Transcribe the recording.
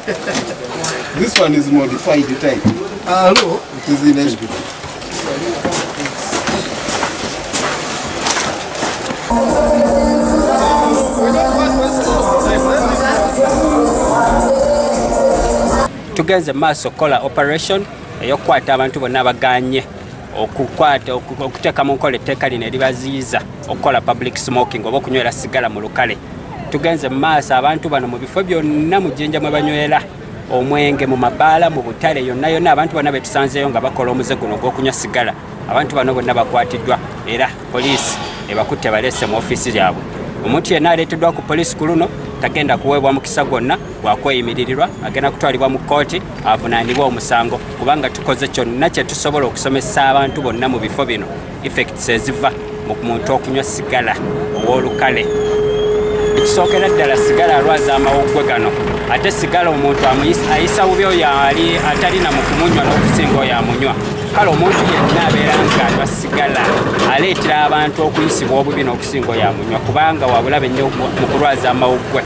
This one is modified type. Hello. It is in HP. Tugenze maaso kola operation eyokukwata abantu bonna abaganye okuteeka mu nkola etteeka lino eribaziyiza okukola public smoking oba okunywera sigala mu lukale. Tugenze mu maaso abantu bano mu bifo byonna mu jjinja mwe banywera omwenge, mu mabaala, mu butale, yonna abantu bonna betusanzeeyo nga bakola omuze guno gw'okunywa sigala. Abantu bano bonna bakwatiddwa era poliisi ebakutte baleese mu ofiisi yaabwe. Omuntu yenna aleeteddwa ku poliisi ku luno tagenda kuweebwa mukisa gwonna gwakweyimiririrwa, agenda kutwalibwa mu kkooti avunaanibwa omusango, kubanga tukoze kyonna kye tusobola okusomesa abantu bonna mu bifo bino effects eziva mu muntu okunywa sigala ow'olukale. Ekisookera ddala sigala alwaza amawuggwe gano, ate sigala omuntu ayisa bubi oyo atalina mu kumunywa n'okusinga oyo amunywa. Kale omuntu yenna abeera ng'anywa sigala aleetera abantu okuyisibwa obubi n'okusinga oyo amunywa, kubanga wabulabe nnyo mu kulwaza amawuggwe.